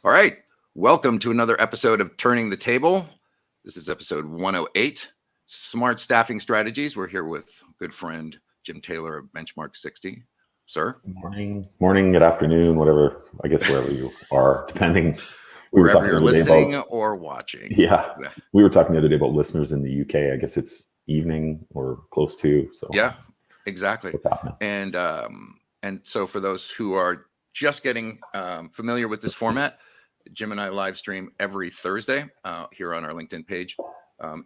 All right. Welcome to another episode of Turning the Table. This is episode 108, Smart Staffing Strategies. We're here with good friend Jim Taylor of Benchmark 60. Sir? Morning, good afternoon, whatever, I guess wherever you are, depending. Wherever you're listening or watching. Yeah. We were talking the other day about listeners in the UK. I guess it's evening or close to. So yeah, exactly. What's happening? And so for those who are just getting familiar with this format, Jim and I live stream every Thursday here on our LinkedIn page.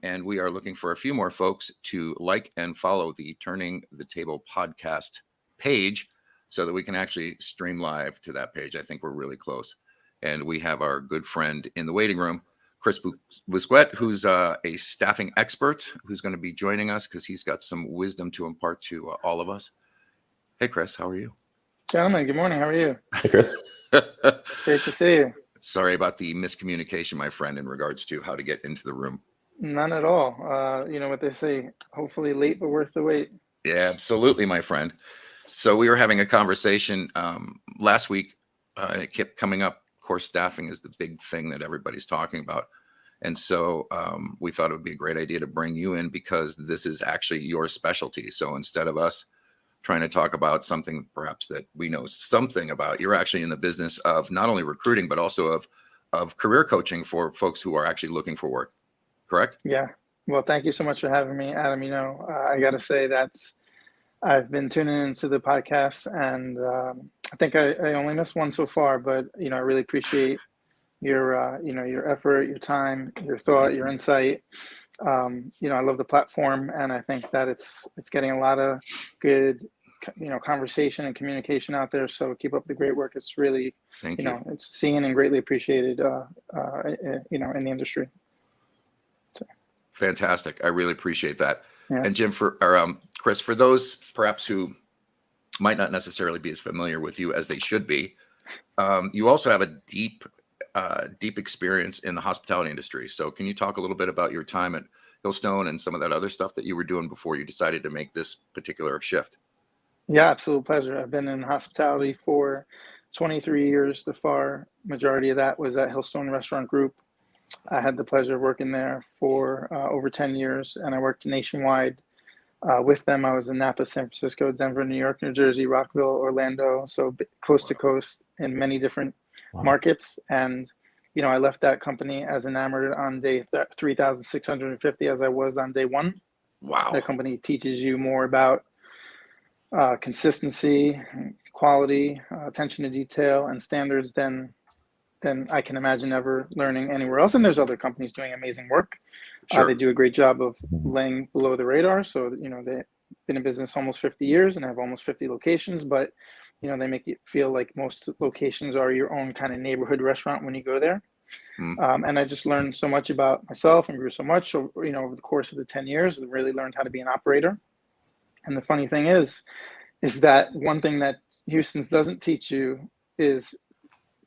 And we are looking for a few more folks to like and follow the Turning the Table podcast page so that we can actually stream live to that page. I think we're really close. And we have our good friend in the waiting room, Chris Bousquet, who's a staffing expert, who's going to be joining us because he's got some wisdom to impart to all of us. Hey, Chris, how are you? Gentlemen, good morning. How are you? Hey, Chris. Great to see you. Sorry about the miscommunication, my friend, in regards to how to get into the room. None at all. You know what they say, hopefully late, but worth the wait. Yeah, absolutely, my friend. So we were having a conversation last week, and it kept coming up. Of course, staffing is the big thing that everybody's talking about. And so we thought it would be a great idea to bring you in because this is actually your specialty. So instead of us trying to talk about something perhaps that we know something about, you're actually in the business of not only recruiting, but also of career coaching for folks who are actually looking for work. Correct? Yeah. Well, thank you so much for having me, Adam. You know, I got to say I've been tuning into the podcast, and I think I only missed one so far, but, you know, I really appreciate your, your effort, your time, your thought, your insight. You know, I love the platform, and I think that it's getting a lot of good, conversation and communication out there. So keep up the great work. It's really, Thank you. It's seen and greatly appreciated, in the industry. So. Fantastic. I really appreciate that. Yeah. And Jim, Chris, for those perhaps who might not necessarily be as familiar with you as they should be, you also have a deep experience in the hospitality industry. So can you talk a little bit about your time at Hillstone and some of that other stuff that you were doing before you decided to make this particular shift? Yeah, absolute pleasure. I've been in hospitality for 23 years. The far majority of that was at Hillstone Restaurant Group. I had the pleasure of working there for over 10 years, and I worked nationwide with them. I was in Napa, San Francisco, Denver, New York, New Jersey, Rockville, Orlando, so coast to coast in many different markets. And, you know, I left that company as enamored on day 3,650 as I was on day one. Wow. That company teaches you more about consistency, quality, attention to detail, and standards than I can imagine ever learning anywhere else. And there's other companies doing amazing work. Sure. They do a great job of laying below the radar. So, you know, they've been in business almost 50 years and have almost 50 locations, but, you know, they make it feel like most locations are your own kind of neighborhood restaurant when you go there. And I just learned so much about myself and grew so much, you know, over the course of the 10 years, and really learned how to be an operator. And the funny thing is that one thing that Houston's doesn't teach you is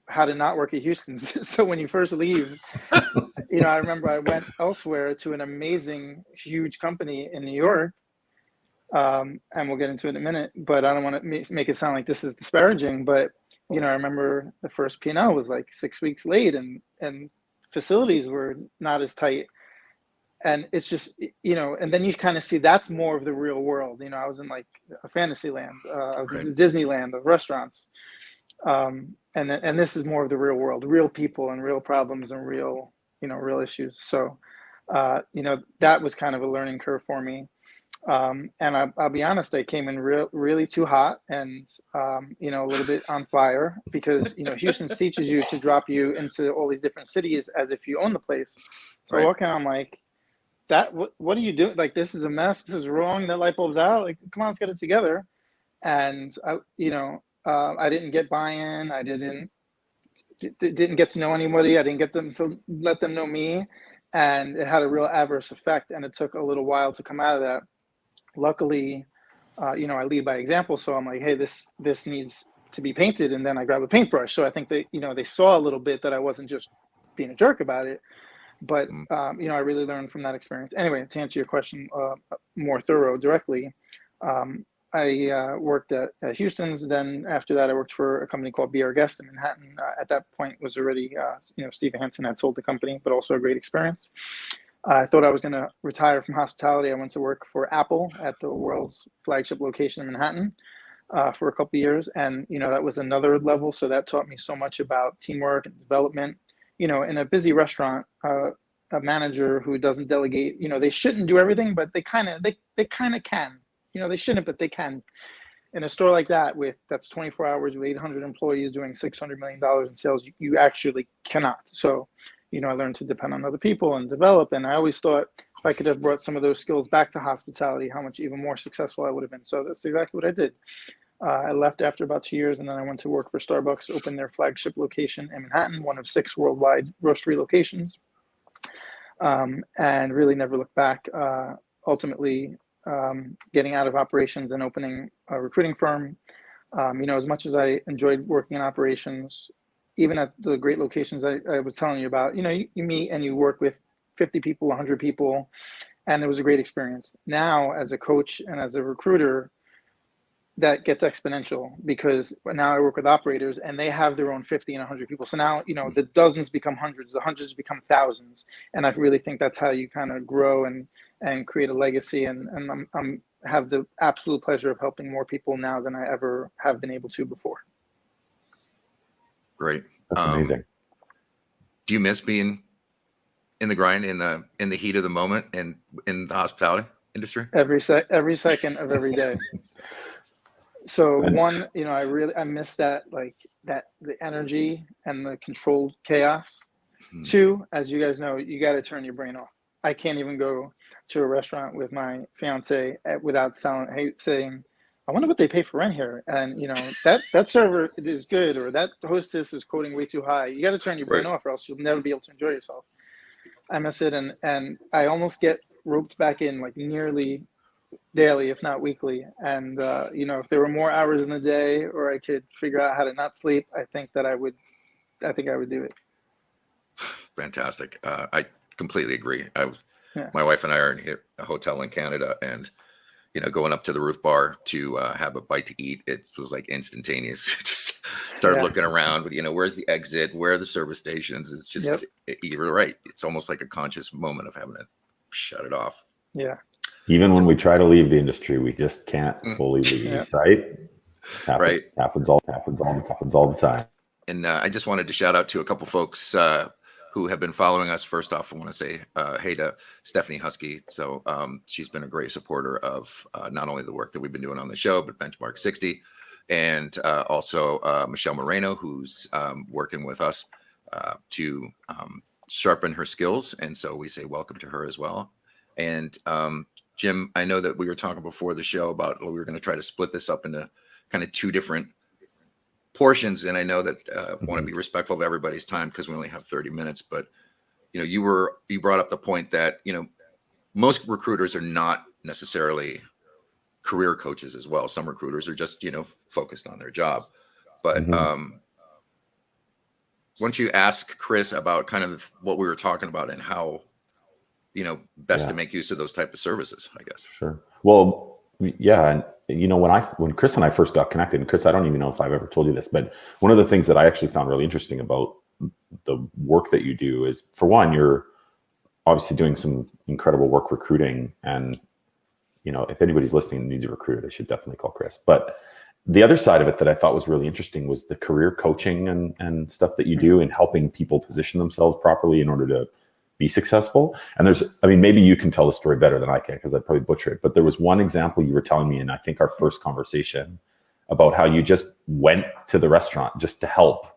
how to not work at Houston's. So when you first leave, you know, I remember I went elsewhere to an amazing, huge company in New York, and we'll get into it in a minute, but I don't want to make it sound like this is disparaging, but, you know, I remember the first P&L was like 6 weeks late, and facilities were not as tight. And it's just, you know, and then you kind of see that's more of the real world. You know, I was in like a fantasy land. I was in Disneyland of restaurants. And this is more of the real world, real people and real problems and real issues. So, you know, that was kind of a learning curve for me. And I'll be honest, I came in really too hot and, you know, a little bit on fire because, you know, Houston teaches you to drop you into all these different cities as if you own the place. So I'm like, what are you doing? Like, this is a mess. This is wrong. That light bulb's out. Like, come on, let's get it together. And I didn't get buy-in. I didn't get to know anybody. I didn't get them to let them know me. And it had a real adverse effect. And it took a little while to come out of that. Luckily, you know, I lead by example. So I'm like, hey, this needs to be painted. And then I grab a paintbrush. So I think they saw a little bit that I wasn't just being a jerk about it. But, you know, I really learned from that experience. Anyway, to answer your question more directly, worked at Houston's. Then after that, I worked for a company called Be Our Guest in Manhattan. At that point, was already Steve Hansen had sold the company, but also a great experience. I thought I was going to retire from hospitality. I went to work for Apple at the world's flagship location in Manhattan for a couple of years, and that was another level. So that taught me so much about teamwork and development. In a busy restaurant, a manager who doesn't delegate, they shouldn't do everything, but they kind of can. They shouldn't, but they can. In a store like that, that's 24 hours with 800 employees doing $600 million in sales, you actually cannot. So, I learned to depend on other people and develop. And I always thought if I could have brought some of those skills back to hospitality, how much even more successful I would have been. So that's exactly what I did. I left after about 2 years, and then I went to work for Starbucks, opened their flagship location in Manhattan, one of 6 worldwide roastery locations, and really never looked back. Ultimately, getting out of operations and opening a recruiting firm. As much as I enjoyed working in operations, even at the great locations I was telling you about, you meet and you work with 50 people, 100 people, and it was a great experience. Now, as a coach and as a recruiter, that gets exponential because now I work with operators and they have their own 50 and 100 people. So now, the dozens become hundreds, the hundreds become thousands. And I really think that's how you kind of grow and create a legacy. And I'm have the absolute pleasure of helping more people now than I ever have been able to before. Great. That's amazing. Do you miss being in the grind, in the heat of the moment, and in the hospitality industry? Every second of every day. So one, I miss that, the energy and the controlled chaos. Mm-hmm. 2, as you guys know, you got to turn your brain off. I can't even go to a restaurant with my fiance without saying, I wonder what they pay for rent here. And, that server is good, or that hostess is quoting way too high. You got to turn your brain off, or else you'll never be able to enjoy yourself. I miss it. And I almost get roped back in nearly daily, if not weekly. And, if there were more hours in the day, or I could figure out how to not sleep, I think I would do it. Fantastic. I completely agree. My wife and I are in a hotel in Canada, and, going up to the roof bar to have a bite to eat, it was like instantaneous. Just started looking around, but where's the exit? Where are the service stations? It's just, you're right. It's almost like a conscious moment of having to shut it off. Yeah. Even when we try to leave the industry, we just can't fully leave, right? Happens all the time. And I just wanted to shout out to a couple folks who have been following us. First off, I want to say hey to Stephanie Husky. So she's been a great supporter of not only the work that we've been doing on the show, but Benchmark 60, and also Michelle Moreno, who's working with us to sharpen her skills. And so we say welcome to her as well. And Jim, I know that we were talking before the show about we were going to try to split this up into kind of 2 different portions. And I know that I want to be respectful of everybody's time because we only have 30 minutes. But, you brought up the point that, most recruiters are not necessarily career coaches as well. Some recruiters are just, focused on their job. But once you ask Chris about kind of what we were talking about and how, best to make use of those type of services, I guess. Sure. Well, yeah. And, when Chris and I first got connected, and Chris, I don't even know if I've ever told you this, but one of the things that I actually found really interesting about the work that you do is, for one, you're obviously doing some incredible work recruiting. And, if anybody's listening and needs a recruiter, they should definitely call Chris. But the other side of it that I thought was really interesting was the career coaching and stuff that you do in helping people position themselves properly in order to be successful. And maybe you can tell the story better than I can, because I'd probably butcher it. But there was one example you were telling me in, I think, our first conversation, about how you just went to the restaurant just to help.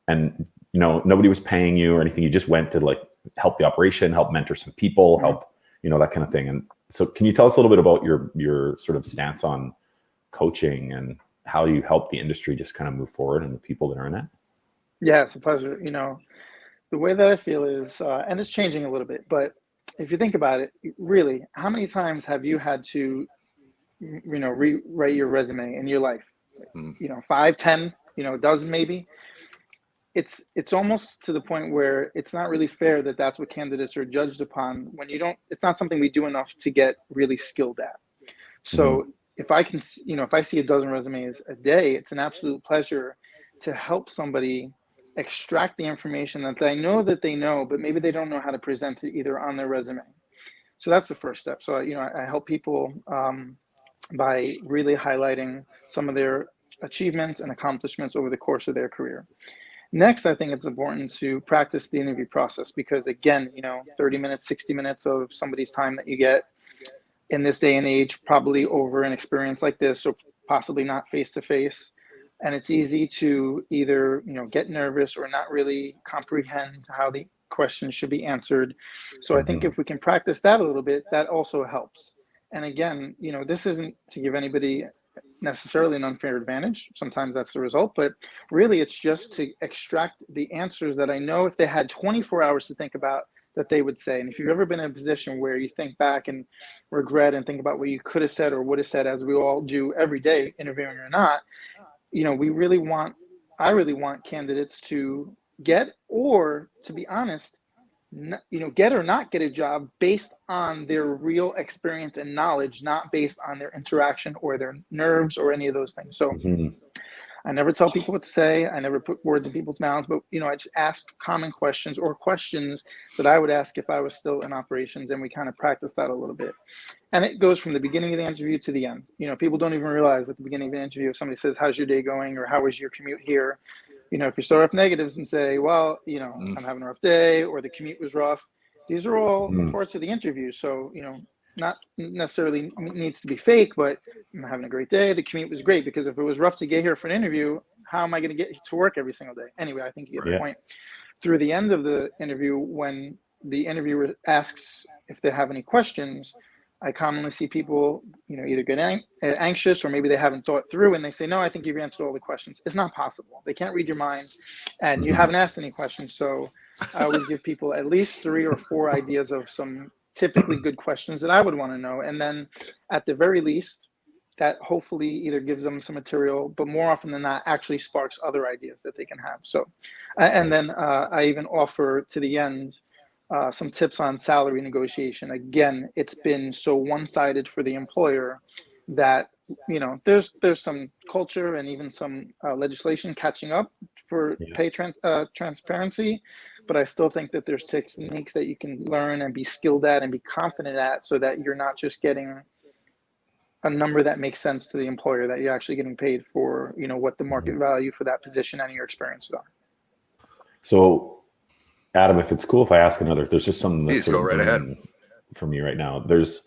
And, nobody was paying you or anything. You just went to help the operation, help mentor some people, help, that kind of thing. And so can you tell us a little bit about your sort of stance on coaching and how you help the industry just kind of move forward and the people that are in it? Yeah, it's a pleasure. The way that I feel is, and it's changing a little bit, but if you think about it, really, how many times have you had to, rewrite your resume in your life? 5, 10, a dozen maybe. It's almost to the point where it's not really fair that that's what candidates are judged upon when it's not something we do enough to get really skilled at. So if I can, if I see a dozen resumes a day, it's an absolute pleasure to help somebody extract the information that I know that they know, but maybe they don't know how to present it either on their resume. So that's the first step. So, I help people by really highlighting some of their achievements and accomplishments over the course of their career. Next, I think it's important to practice the interview process because, again, 30 minutes, 60 minutes of somebody's time that you get in this day and age, probably over an experience like this, or possibly not face-to-face. And it's easy to either, get nervous or not really comprehend how the question should be answered. So I think if we can practice that a little bit, that also helps. And again, this isn't to give anybody necessarily an unfair advantage. Sometimes that's the result, but really it's just to extract the answers that I know if they had 24 hours to think about that they would say. And if you've ever been in a position where you think back and regret and think about what you could have said or would have said, as we all do every day, interviewing or not, I really want candidates to get, or to be honest, get or not get a job based on their real experience and knowledge, not based on their interaction or their nerves or any of those things. So I never tell people what to say. I never put words in people's mouths, but I just ask common questions or questions that I would ask if I was still in operations, and we kind of practice that a little bit. And it goes from the beginning of the interview to the end. People don't even realize at the beginning of an interview, if somebody says, "How's your day going?" or "How was your commute here?" If you start off negatives and say, "Well, I'm having a rough day," or "The commute was rough," these are all parts of the interview. So, not necessarily needs to be fake, but I'm having a great day. The commute was great, because if it was rough to get here for an interview, how am I going to get to work every single day? Anyway, I think you get the point. Through the end of the interview, when the interviewer asks if they have any questions, I commonly see people, either get anxious, or maybe they haven't thought through, and they say, "No, I think you've answered all the questions." It's not possible. They can't read your mind, and you haven't asked any questions. So I always give people at least 3 or 4 ideas of some typically good questions that I would want to know. And then at the very least, that hopefully either gives them some material, but more often than not actually sparks other ideas that they can have. So, and then I even offer to the end some tips on salary negotiation. Again, it's been so one-sided for the employer that, there's some culture and even some legislation catching up for pay transparency. But I still think that there's techniques that you can learn and be skilled at and be confident at, so that you're not just getting a number that makes sense to the employer, that you're actually getting paid for, what the market value for that position and your experiences are. So, Adam, if it's cool if I ask there's just something that's Please go right ahead for me right now. There's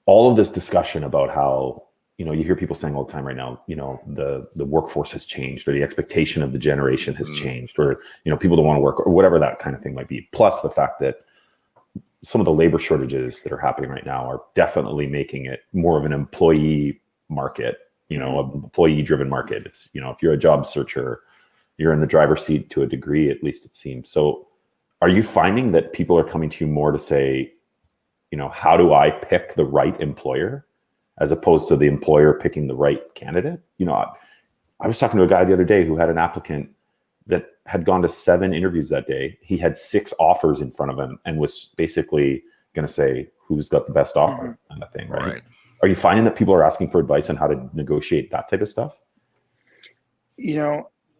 all of this discussion about how, you hear people saying all the time right now, the workforce has changed, or the expectation of the generation has changed, or, people don't want to work, or whatever that kind of thing might be. Plus the fact that some of the labor shortages that are happening right now are definitely making it more of an employee market, an employee-driven market. It's, if you're a job searcher, you're in the driver's seat to a degree, at least it seems. So are you finding that people are coming to you more to say, how do I pick the right employer, as opposed to the employer picking the right candidate? I was talking to a guy the other day who had an applicant that had gone to 7 interviews that day. He had 6 offers in front of him and was basically going to say, who's got the best offer, kind of thing, right? Are you finding that people are asking for advice on how to negotiate that type of stuff?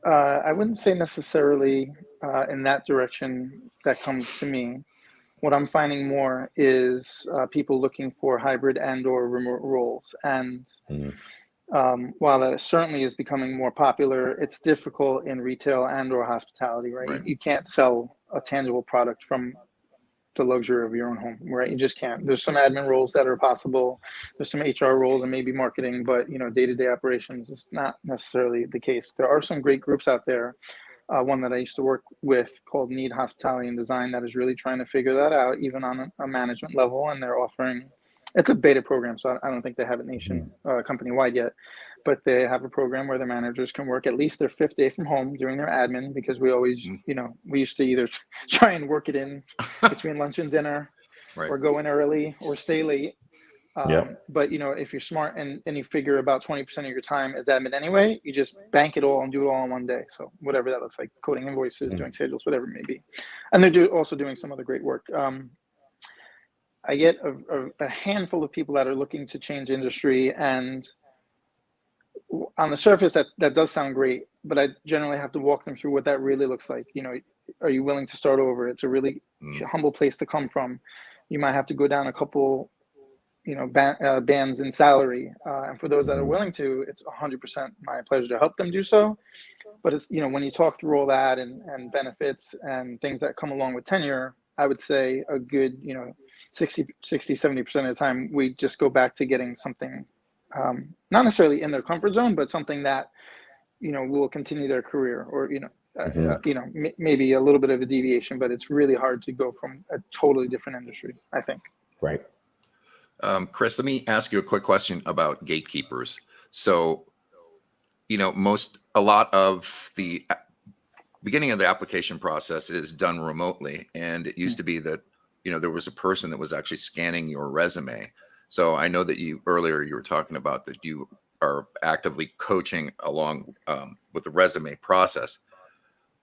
I wouldn't say necessarily in that direction that comes to me. What I'm finding more is people looking for hybrid and or remote roles. And while that certainly is becoming more popular, it's difficult in retail and or hospitality, right? You can't sell a tangible product from the luxury of your own home, right? You just can't. There's some admin roles that are possible. There's some HR roles and maybe marketing, but day-to-day operations is not necessarily the case. There are some great groups out there. One that I used to work with called Need Hospitality and Design that is really trying to figure that out, even on a management level. And they're offering, it's a beta program, so I don't think they have it company-wide yet, but they have a program where their managers can work at least their 5th day from home doing their admin, because we always, we used to either try and work it in between lunch and dinner, or go in early or stay late. But if you're smart and you figure about 20% of your time is admin anyway, you just bank it all and do it all in one day. So whatever that looks like, coding invoices, doing schedules, whatever it may be. And they're also doing some other great work. I get a handful of people that are looking to change industry, and on the surface that does sound great, but I generally have to walk them through what that really looks like. Are you willing to start over? It's a really humble place to come from. You might have to go down a couple bands in salary, and for those that are willing to, it's 100% my pleasure to help them do so. But it's, when you talk through all that and benefits and things that come along with tenure, I would say a good 60-70% of the time we just go back to getting something, not necessarily in their comfort zone, but something that will continue their career, or maybe a little bit of a deviation. But it's really hard to go from a totally different industry, I think. Right. Chris, let me ask you a quick question about gatekeepers. So, a lot of the beginning of the application process is done remotely. And it used to be that, there was a person that was actually scanning your resume. So I know that earlier you were talking about that you are actively coaching along with the resume process.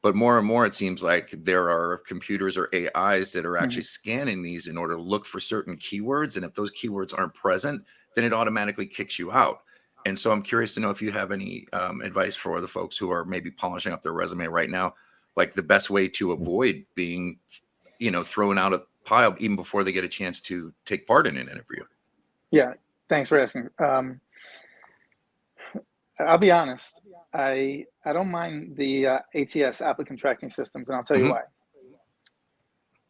But more and more, it seems like there are computers or AIs that are actually scanning these in order to look for certain keywords. And if those keywords aren't present, then it automatically kicks you out. And so I'm curious to know if you have any advice for the folks who are maybe polishing up their resume right now, like the best way to avoid being, thrown out of pile even before they get a chance to take part in an interview. Yeah, thanks for asking. I'll be honest. I don't mind the ATS, applicant tracking systems, and I'll tell you why.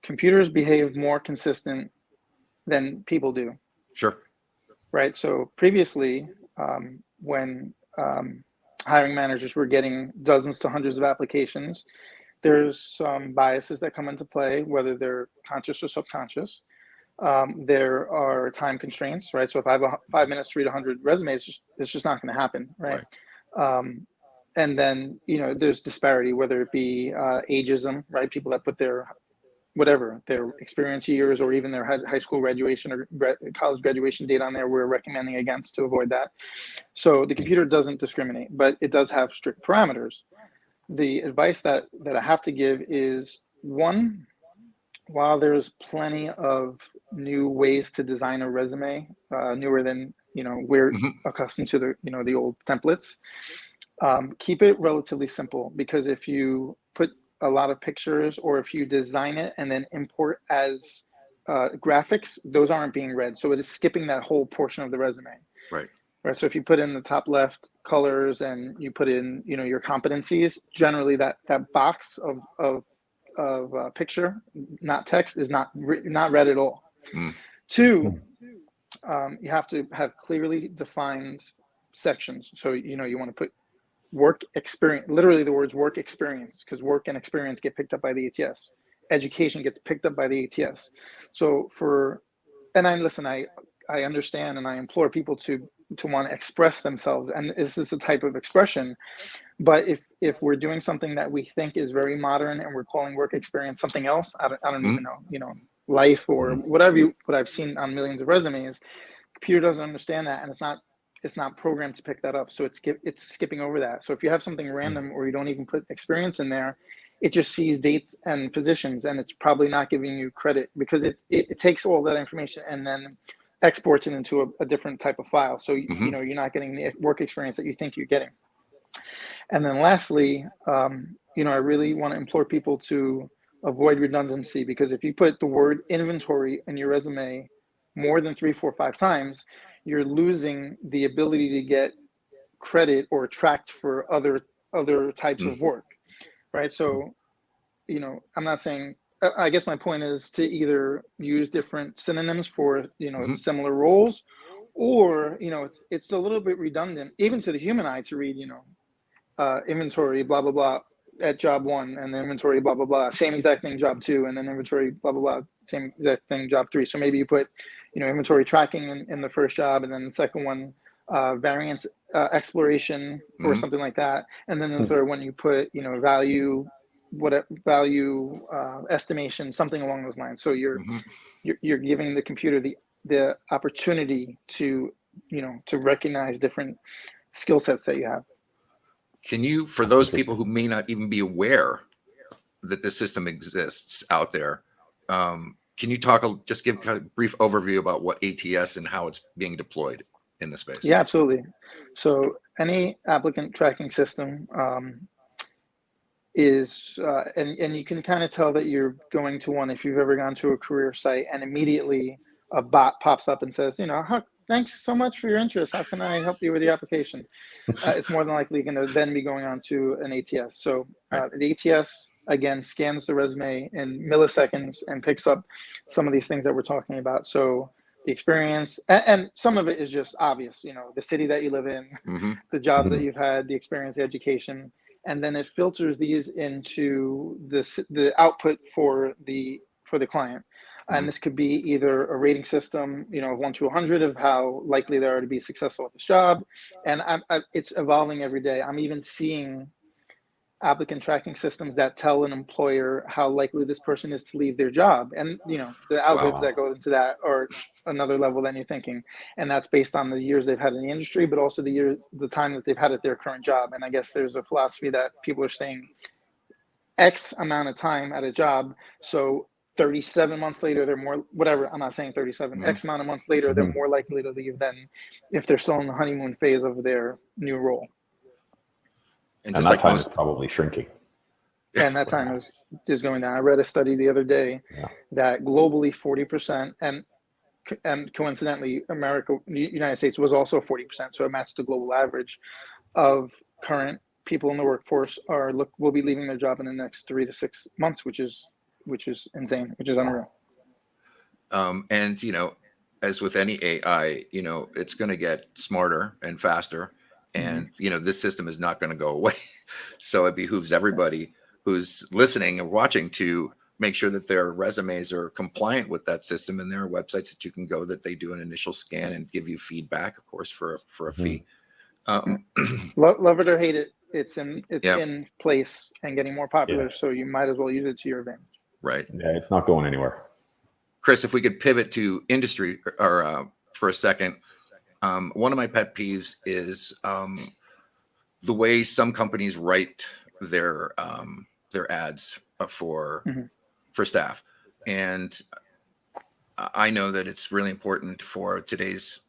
Computers behave more consistent than people do. Sure. Right. So previously, when hiring managers were getting dozens to hundreds of applications, there's some biases that come into play, whether they're conscious or subconscious. There are time constraints, right? So if I have 5 minutes to read 100 resumes, it's just not going to happen, right? And then, there's disparity, whether it be ageism, right? People that put their experience years or even their high school graduation or college graduation date on there, we're recommending against to avoid that. So the computer doesn't discriminate, but it does have strict parameters. The advice that I have to give is, one, while there's plenty of new ways to design a resume, newer than we're accustomed to the old templates, keep it relatively simple, because if you put a lot of pictures, or if you design it and then import as graphics, those aren't being read. So it is skipping that whole portion of the resume. Right. So if you put in the top left colors and you put in your competencies, generally that box of picture, not text, is not read at all. Two, you have to have clearly defined sections. So you want to put work experience, literally the words work experience, because work and experience get picked up by the ATS. Education gets picked up by the ATS. So I understand, and I implore people to want to express themselves, and this is the type of expression. But if we're doing something that we think is very modern and we're calling work experience something else, I don't even know, life or whatever what I've seen on millions of resumes, computer doesn't understand that, and it's not programmed to pick that up. So it's skipping over that. So if you have something random or you don't even put experience in there, it just sees dates and positions, and it's probably not giving you credit, because it takes all that information and then exports it into a different type of file. So you're not getting the work experience that you think you're getting. And then lastly, I really want to implore people to avoid redundancy, because if you put the word inventory in your resume more than 3, 4, 5 times, you're losing the ability to get credit or tracked for other types of work, right? So, I'm not saying, I guess my point is to either use different synonyms for, similar roles, or, it's a little bit redundant, even to the human eye, to read, inventory, blah, blah, blah, at job 1, and then inventory, blah, blah, blah, same exact thing, job 2, and then inventory, blah, blah, blah, same exact thing, job 3. So maybe you put, inventory tracking in the first job, and then the second one, variance exploration or something like that. And then the third one, you put, value estimation, something along those lines. So you're giving the computer the opportunity to recognize different skill sets that you have. Can you, for those people who may not even be aware that this system exists out there, can can you just give kind of a brief overview about what ATS and how it's being deployed in the space? Yeah, absolutely. So any applicant tracking system is, and you can kind of tell that you're going to one if you've ever gone to a career site and immediately a bot pops up and says, thanks so much for your interest. How can I help you with your application? It's more than likely going to then be going on to an ATS. So the ATS, again, scans the resume in milliseconds and picks up some of these things that we're talking about. So the experience, and some of it is just obvious, the city that you live in, the jobs that you've had, the experience, the education, and then it filters these into the output for the client. And this could be either a rating system, of 1 to 100 of how likely they are to be successful at this job. And it's evolving every day. I'm even seeing applicant tracking systems that tell an employer how likely this person is to leave their job. And, the algorithms that go into that are another level than you're thinking. And that's based on the years they've had in the industry, but also the time that they've had at their current job. And I guess there's a philosophy that people are staying X amount of time at a job. So 37 months later, they're more, whatever, I'm not saying 37, X amount of months later, they're more likely to leave than if they're still in the honeymoon phase of their new role. And that time is probably shrinking. And that time is going down. I read a study the other day that globally 40%, and coincidentally, United States was also 40%, so it matched the global average of current people in the workforce will be leaving their job in the next 3 to 6 months, which is insane, which is unreal. And as with any AI, it's going to get smarter and faster. And, this system is not going to go away. So it behooves everybody who's listening and watching to make sure that their resumes are compliant with that system. And there are websites that you can go that they do an initial scan and give you feedback, of course, for a fee. Love it or hate it, it's in place and getting more popular. So you might as well use it to your advantage. Right. Yeah, it's not going anywhere. Chris, if we could pivot to industry or for a second. One of my pet peeves is the way some companies write their ads for staff, and I know that it's really important for today's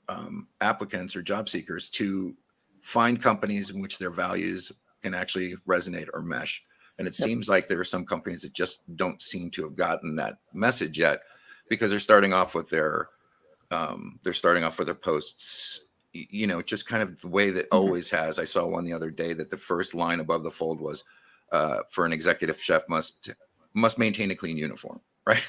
applicants or job seekers to find companies in which their values can actually resonate or mesh. And it seems like there are some companies that just don't seem to have gotten that message yet, because they're starting off with their posts, just kind of the way that always has. I saw one the other day that the first line above the fold was, for an executive chef must maintain a clean uniform, right?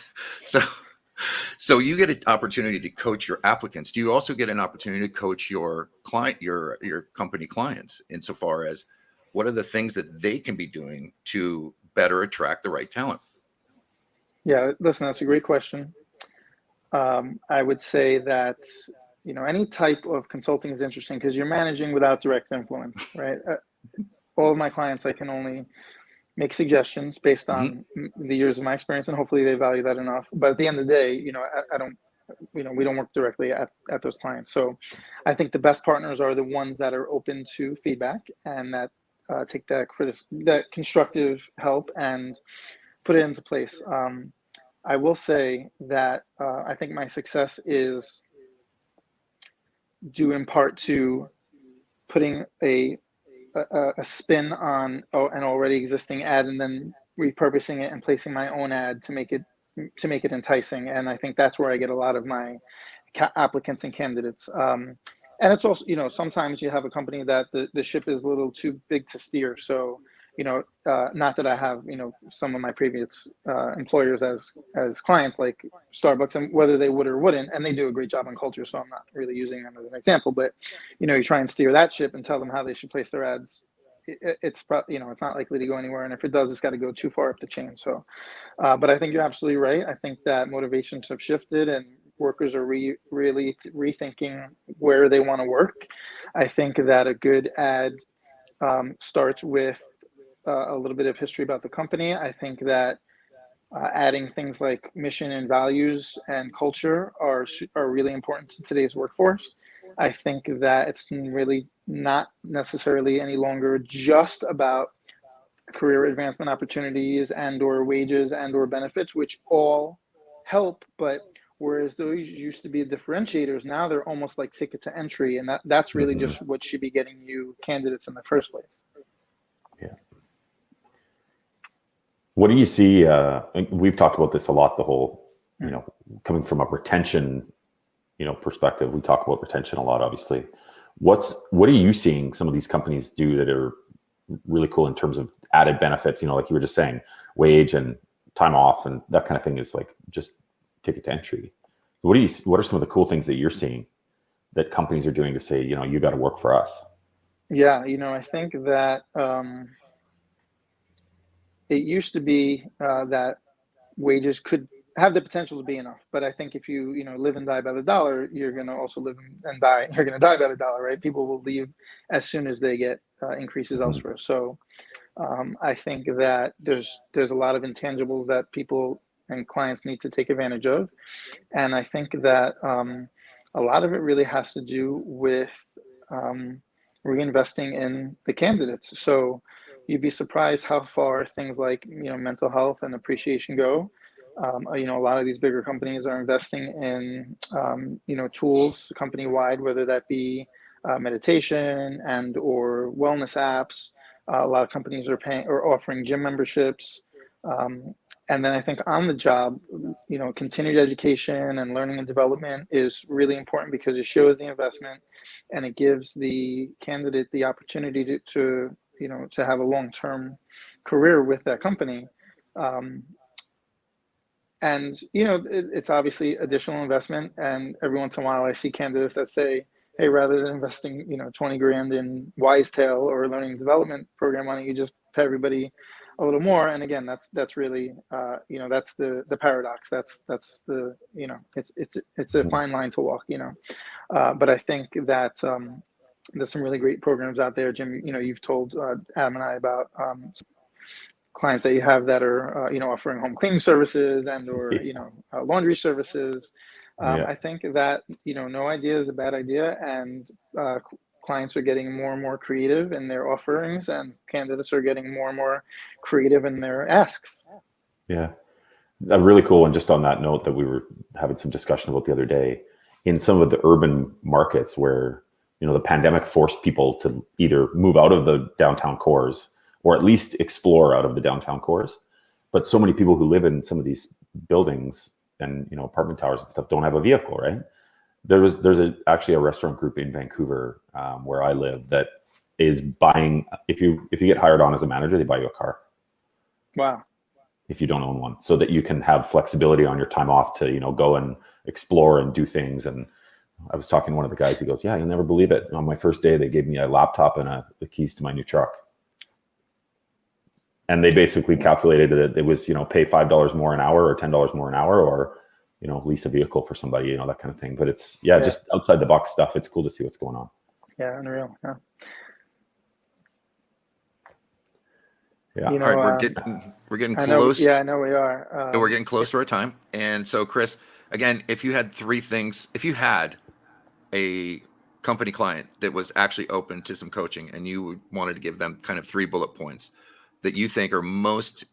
So you get an opportunity to coach your applicants. Do you also get an opportunity to coach your client, your company clients, insofar as what are the things that they can be doing to better attract the right talent? Yeah, listen, that's a great question. I would say that, any type of consulting is interesting because you're managing without direct influence, right? All of my clients, I can only make suggestions based on the years of my experience, and hopefully they value that enough. But at the end of the day, I don't, we don't work directly at those clients. So I think the best partners are the ones that are open to feedback and that take that constructive help and put it into place. I will say that I think my success is due in part to putting a spin on an already existing ad and then repurposing it and placing my own ad to make it enticing. And I think that's where I get a lot of my applicants and candidates. And it's also, sometimes you have a company that the ship is a little too big to steer. So, not that I have, some of my previous employers as clients like Starbucks, and whether they would or wouldn't, and they do a great job on culture. So I'm not really using them as an example, but, you try and steer that ship and tell them how they should place their ads. It's not likely to go anywhere. And if it does, it's got to go too far up the chain. So, but I think you're absolutely right. I think that motivations have shifted and workers are really rethinking where they want to work. I think that a good ad starts with a little bit of history about the company. I think that adding things like mission and values and culture are really important to today's workforce. I think that it's really not necessarily any longer just about career advancement opportunities and or wages and or benefits, which all help, but whereas those used to be differentiators, now they're almost like ticket to entry, and that's really just what should be getting you candidates in the first place. Yeah. What do you see? We've talked about this a lot, the whole, coming from a retention, perspective. We talk about retention a lot, obviously. What are you seeing some of these companies do that are really cool in terms of added benefits? Like you were just saying, wage and time off and that kind of thing is like just ticket to entry. What are some of the cool things that you're seeing that companies are doing to say, you got to work for us? Yeah, I think that it used to be that wages could have the potential to be enough, but I think if you live and die by the dollar, you're going to also live and die. You're going to die by the dollar, right? People will leave as soon as they get increases elsewhere. So I think that there's a lot of intangibles that people and clients need to take advantage of, and I think that a lot of it really has to do with reinvesting in the candidates. So you'd be surprised how far things like mental health and appreciation go. A lot of these bigger companies are investing in tools company wide, whether that be meditation and or wellness apps. A lot of companies are paying or offering gym memberships. And then I think on the job, continued education and learning and development is really important because it shows the investment and it gives the candidate the opportunity to have a long-term career with that company. And, it's obviously additional investment. And every once in a while I see candidates that say, hey, rather than investing, 20 grand in Wisetail or a learning and development program, why don't you just pay everybody a little more? And again, that's really, that's the paradox. That's the, it's a fine line to walk, but I think that there's some really great programs out there. Jim, you've told Adam and I about clients that you have that are, offering home cleaning services and or, laundry services. I think that, no idea is a bad idea, and clients are getting more and more creative in their offerings, and candidates are getting more and more creative in their asks. Yeah. Really cool. And just on that note that we were having some discussion about the other day, in some of the urban markets where, the pandemic forced people to either move out of the downtown cores or at least explore out of the downtown cores. But so many people who live in some of these buildings and, apartment towers and stuff don't have a vehicle, right? There's actually a restaurant group in Vancouver where I live that is buying, if you get hired on as a manager, they buy you a car. Wow. If you don't own one, so that you can have flexibility on your time off to, go and explore and do things. And I was talking to one of the guys, he goes, yeah, you'll never believe it. On my first day, they gave me a laptop and the keys to my new truck. And they basically calculated that it was, pay $5 more an hour or $10 more an hour, or, lease a vehicle for somebody, that kind of thing. But it's, just outside the box stuff. It's cool to see what's going on. Yeah, unreal. Yeah. Yeah. All right, we're getting close. I know we are. We're getting close to our time. And so, Chris, again, if you had a company client that was actually open to some coaching and you wanted to give them kind of 3 bullet points that you think are most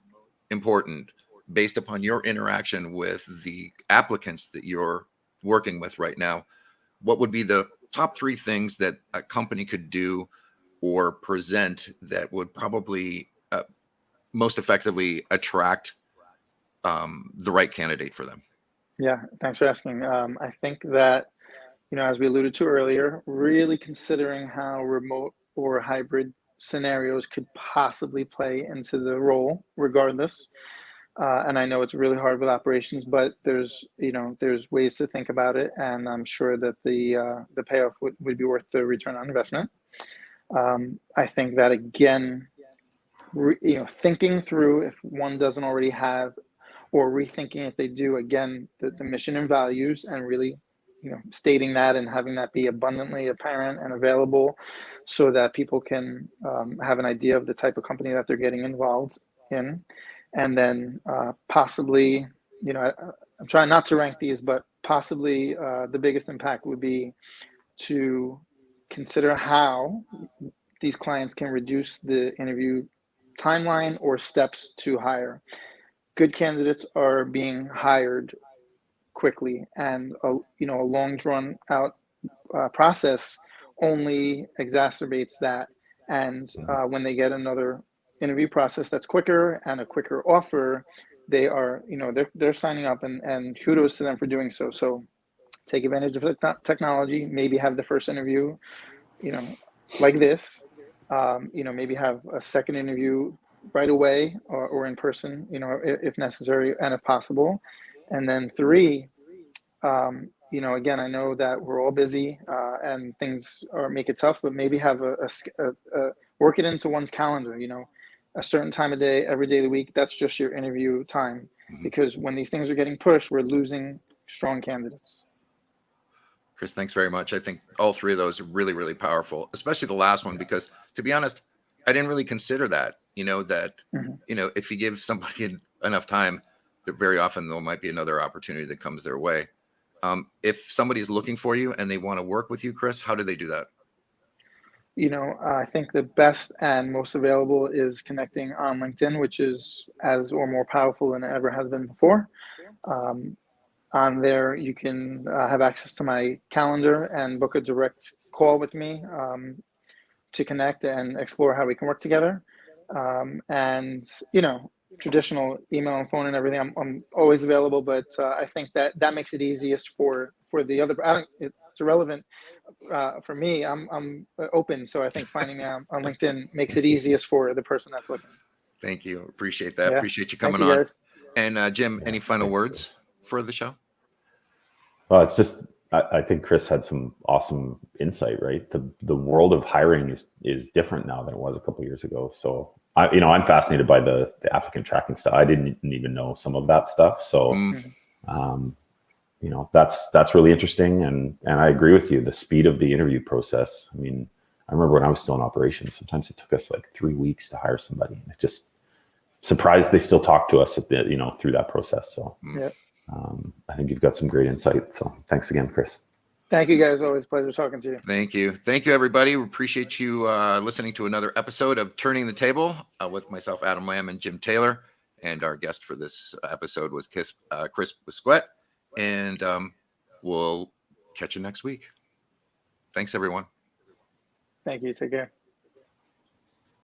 important based upon your interaction with the applicants that you're working with right now, what would be the top 3 things that a company could do or present that would probably most effectively attract the right candidate for them? Yeah, thanks for asking. I think that, as we alluded to earlier, really considering how remote or hybrid scenarios could possibly play into the role regardless. And I know it's really hard with operations, but there's ways to think about it. And I'm sure that the payoff would be worth the return on investment. I think that, again, thinking through if one doesn't already have, or rethinking if they do, again, the mission and values, and really, stating that and having that be abundantly apparent and available so that people can have an idea of the type of company that they're getting involved in. And then possibly, I'm trying not to rank these, but possibly the biggest impact would be to consider how these clients can reduce the interview timeline or steps to hire. Good candidates are being hired quickly, and a long drawn out process only exacerbates that. And when they get another interview process that's quicker and a quicker offer, they are, they're signing up, and kudos to them for doing so. So take advantage of technology, maybe have the first interview, like this, maybe have a second interview right away, or in person, if necessary and if possible. And then 3, again, I know that we're all busy, and things make it tough, but maybe have a work it into one's calendar, a certain time of day, every day of the week. That's just your interview time, because when these things are getting pushed, we're losing strong candidates. Chris, thanks very much. I think all 3 of those are really, really powerful, especially the last one, because to be honest, I didn't really consider that, if you give somebody enough time, that very often there might be another opportunity that comes their way. If somebody's looking for you and they want to work with you, Chris, how do they do that? I think the best and most available is connecting on LinkedIn, which is as or more powerful than it ever has been before. On there, you can have access to my calendar and book a direct call with me to connect and explore how we can work together. And, traditional email and phone and everything, I'm always available, but I think that makes it easiest for the other. It's irrelevant for me. I'm open, so I think finding me on LinkedIn makes it easiest for the person that's looking. Thank you. Appreciate that. Yeah. Appreciate you coming Thank you, on. guys. And Jim, any final words for the show? Well, it's just, I think Chris had some awesome insight, right? The world of hiring is different now than it was a couple of years ago. So I'm fascinated by the applicant tracking stuff. I didn't even know some of that stuff. So, that's really interesting. And I agree with you. The speed of the interview process. I mean, I remember when I was still in operations, sometimes it took us like 3 weeks to hire somebody. And it just surprised they still talk to us through that process. So I think you've got some great insight. So thanks again, Chris. Thank you, guys. Always a pleasure talking to you. Thank you. Thank you, everybody. We appreciate you listening to another episode of Turning the Table with myself, Adam Lamb, and Jim Taylor. And our guest for this episode was Chris Bousquet. And we'll catch you next week. Thanks, everyone. Thank you. Take care.